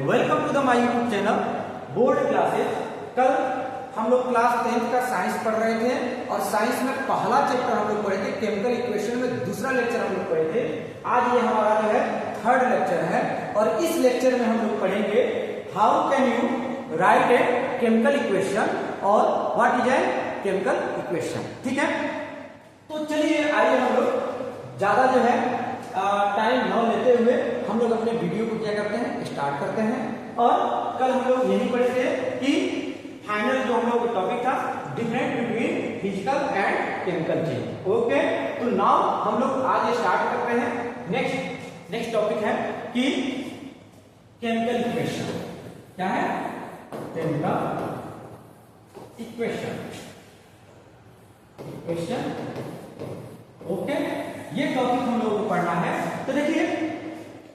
Welcome to the my YouTube channel board classes. कल हम लोग क्लास 10th का साइंस पढ़ रहे थे और साइंस में पहला चैप्टर हम लोग पढ़े थे केमिकल इक्वेशन में दूसरा लेक्चर हम लोग पढ़े थे। आज ये हमारा जो है थर्ड लेक्चर है और इस लेक्चर में हम लोग पढ़ेंगे how can you write a chemical equation और what is a chemical equation. ठीक है, तो चलिए आइए हम लोग ज्यादा जो है टाइम न लेते हुए हम लोग अपने वीडियो को क्या करते हैं स्टार्ट करते हैं। और कल हम लोग यही पढ़े थे कि फाइनल जो हम लोग टॉपिक था difference between physical and chemical change. Okay, तो नाउ हम लोग आज स्टार्ट करते हैं नेक्स्ट टॉपिक है कि केमिकल इक्वेशन क्या है। केमिकल इक्वेशन ओके, ये टॉपिक हम लोगों को पढ़ना है। तो देखिए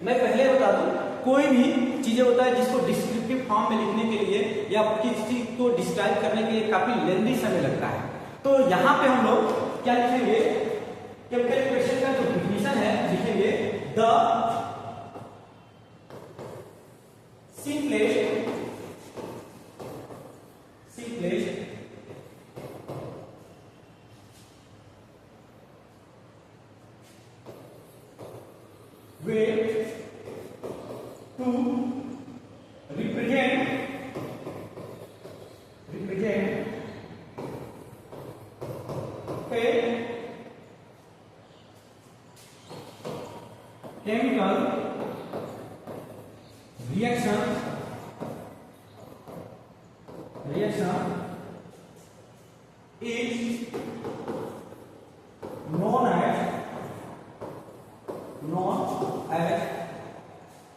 मैं पहले बता दूं, कोई भी चीजें होता है जिसको डिस्क्रिप्टिव फॉर्म में लिखने के लिए या किसी चीज को डिस्क्राइब करने के लिए काफी लेंथी समय लगता है। तो यहाँ पे हम लोग क्या लिखेंगे, केमिकल इक्वेशन का जो डिफिनीशन है लिखेंगे the simplest way to represent a chemical reaction is known as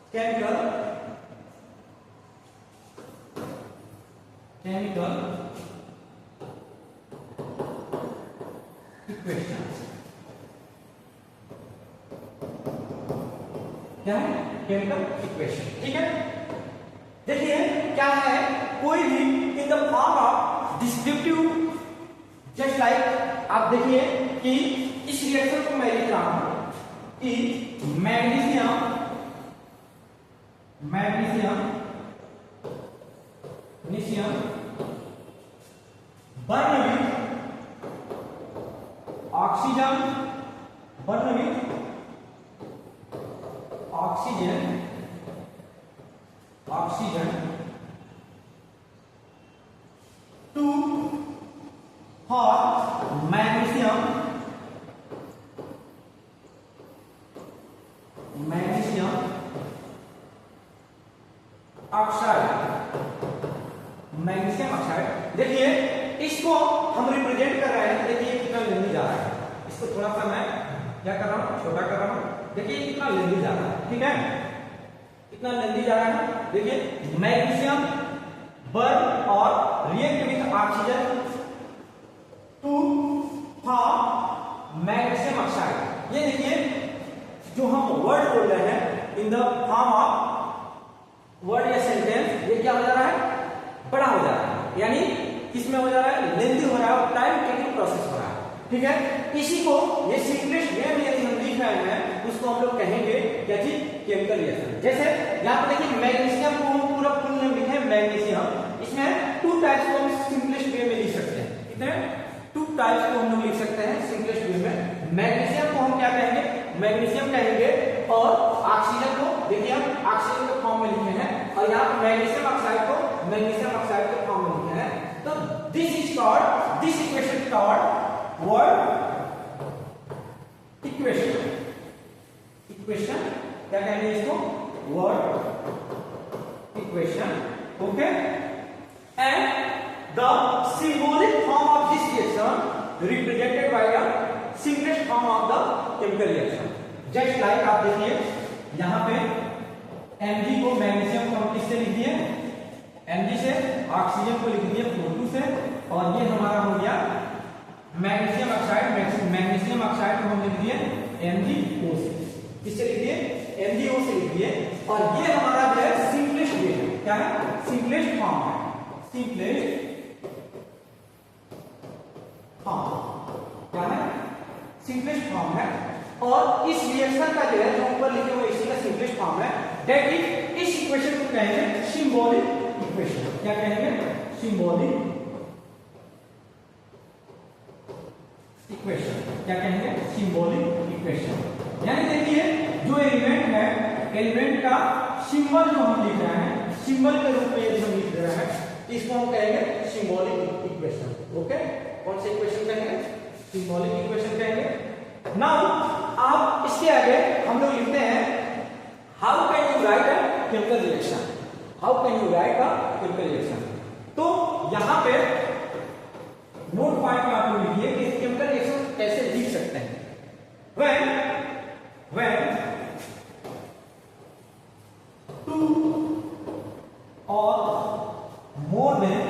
chemical equation। क्या है केमिकल इक्वेशन। ठीक है, देखिए क्या है, कोई भी इन the form of descriptive, just like आप देखिए कि इस रिएक्शन को मैं लिख रहा हूं कि magnesium burn with oxygen to for magnesium oxide. देखिए इसको हम रिप्रेजेंट कर रहे हैं। देखिए कितना लेंदी जा रहा है, इसको थोड़ा सा मैं क्या कर रहा हूं, छोटा कर रहा हूं। देखिए कितना लेंदी जा रहा है। ठीक है, कितना लेंदी जा रहा है। देखिए मैग्नीशियम बर्न और react with oxygen to form magnesium oxide. ये देखिए जो हम वर्ड बोल रहे हैं in the form of word या सेंटेंस, ये क्या हो जा रहा है, बड़ा हो जा रहा है, यानी किसमें हो जा रहा है, लेंथी हो रहा है और टाइम टेकिंग प्रोसेस हो रहा है। ठीक है, इसी को ये सिंपलेस्ट वे में यदि हम लिख रहे हैं उसको हम लोग कहेंगे क्या चीज, केमिकल रिएक्शन। जैसे यहाँ पर देखिए मैग्नीशियम को हम पूरा फुल नेम लिखे मैग्नीशियम, इसमें टू टाइप्स को हम सिंपलेस्ट वे में लिख सकते हैं। कितने टू टाइप्स को हम लोग लिख सकते हैं सिंपलेस्ट वे में। मैग्नीशियम को हम क्या कहेंगे, मैग्नीशियम कहेंगे और ऑक्सीजन को देखिए हम ऑक्सीजन के फॉर्म में लिखे हैं और यहाँ पर मैग्नीशियम ऑक्साइड को मैग्नीशियम ऑक्साइड के फॉर्म में लिखे हैं। तो this equation is called word equation. क्या कहेंगे इसको, word equation. Okay, and the symbolic form of this reaction represented by the simplest form of the chemical reaction. Just like आप देखिए यहां पे Mg को मैग्नीशियम को हम किससे लिख दिए, Mg से, ऑक्सीजन को लिख दिए O2 से, और ये हमारा हो गया मैग्नीशियम ऑक्साइड को हम लिख दिए MgO से। किससे लिख दिए, MgO से लिख दिए। और ये हमारा जो है सिंपलेस्ट वे है, क्या है, सिंपलेस्ट फॉर्म है, क्या है, सिंपलेस्ट फॉर्म है। और इस रिएक्शन का जो है जो ऊपर लिखे हुए इसी का सिंपलेस्ट फॉर्म है, दैट इज इस इक्वेशन को कहेंगे सिंबॉलिक इक्वेशन। क्या कहेंगे? Symbolic equation. क्या कहेंगे? Symbolic equation. यानी देखिए जो एलिमेंट है, एलिमेंट का सिंबल जो हम लिख रहे हैं, सिंबल के रूप में यदि हम लिख रहे हैं, इसको हम कहेंगे सिंबॉलिक इक्वेशन। ओके, कौन सी इक्वेशन कहेंगे? सिंबॉलिक इक्वेशन कहेंगे। नाउ आप इसके आगे हम लोग लिखते हैं how can you right a chemical reaction. How can you right a chemical reaction. तो यहां पे नोट पॉइंट में आप लोग लिखिए कि केमिकल रिएक्शन कैसे लिख सकते हैं। when two or more than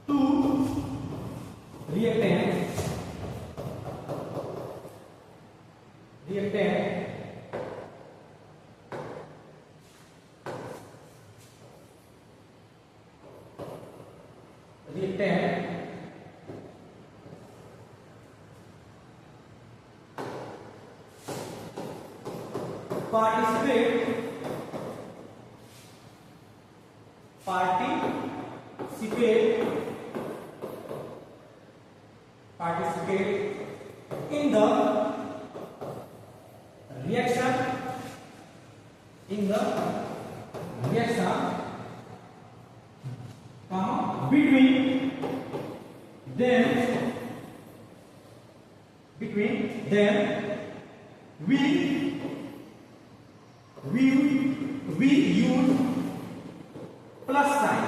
two reactants participate in the reaction between them we use plus sign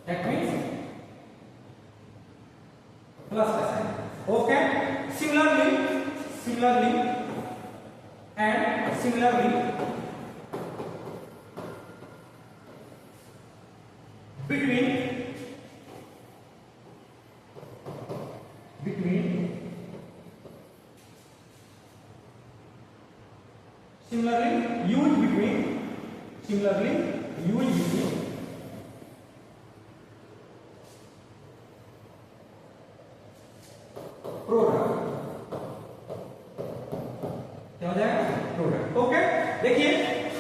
that means plus का sign. Okay, similarly between product. क्या हो जाएगा? प्रोडक्ट। ओके, देखिए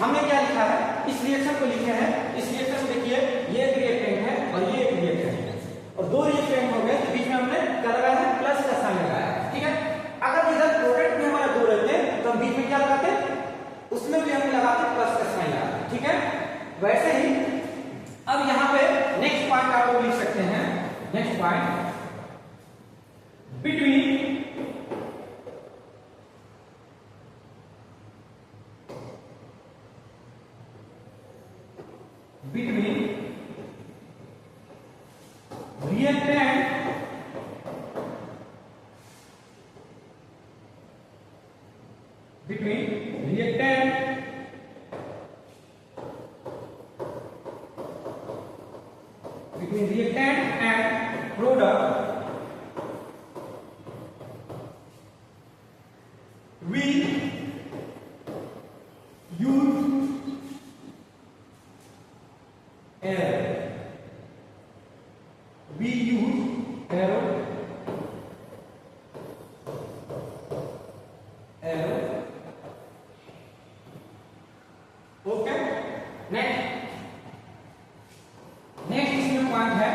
हमने क्या लिखा है, इस रिएक्शन को लिखे हैं। इस रिएक्शन को देखिए, ये एक रिएक्टेंट है और ये एक रिएक्टेंट है, और दो रिएक्टेंट हो गए, तो बीच में हमने क्या लगाया है? प्लस का साइन लगाया है। ठीक है, अगर इधर प्रोडक्ट में हमारा दो रहते तो हम बीच में क्या लगाते? उसमें भी हम लगाते प्लस का साइन लगाते। ठीक है, वैसे ही अब यहाँ पे नेक्स्ट पॉइंट आप लोग लिख सकते हैं। Next point between reactant and product we use arrow. Okay, next इसमें पॉइंट है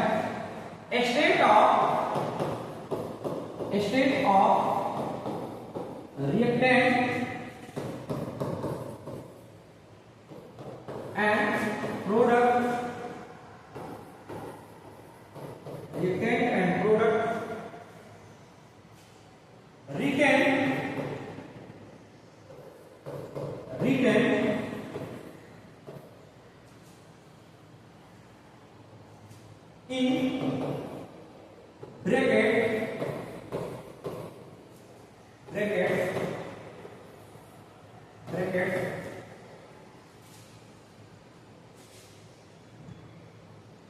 state of reactant and product retain in bracket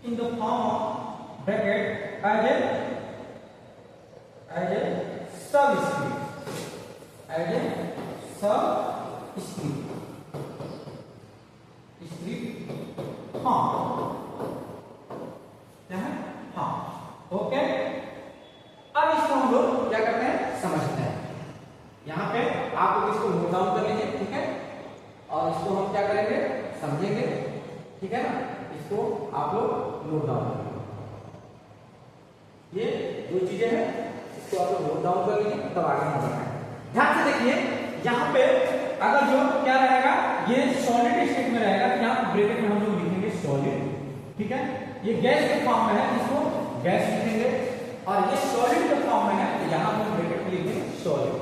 in the form of bracket as a subscript हाँ, क्या है? हाँ। ओके, ठीक है ना, इसको आप लोग नोट डाउन कर लीजिए। ये दो चीजें हैं, इसको आप लोग नोट डाउन कर लीजिए, तब आगे हम बढ़ाएंगे। ध्यान से देखिए, यहाँ पे अगर जो क्या रहेगा, ये सॉलिड स्टेट में रहेगा, यहाँ ब्रैकेट में हम लोग लिखेंगे सॉलिड, ठीक है। ये गैस के फॉर्म में है, इसको गैस लिखेंगे, और ये सॉलिड के फॉर्म में है, यहाँ हम ब्रैकेट में लिखेंगे सॉलिड।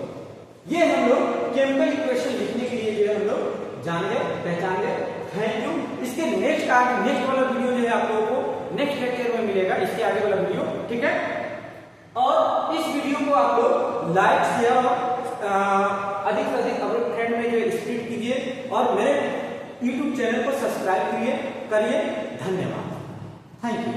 ये हम लोग केमिकल इक्वेशन लिखने के लिए जो है हम लोग जान गए, पहचान गए। Thank you. इसके नेक्स्ट वाला वीडियो जो है आप लोगों को नेक्स्ट लेक्चर में मिलेगा, इसके आगे वाला वीडियो, ठीक है। और इस वीडियो को आप लोग लाइक शेयर और अधिक से अधिक अपने फ्रेंड में जो स्प्रेड कीजिए, और मेरे YouTube चैनल को सब्सक्राइब करिए। धन्यवाद। Thank you.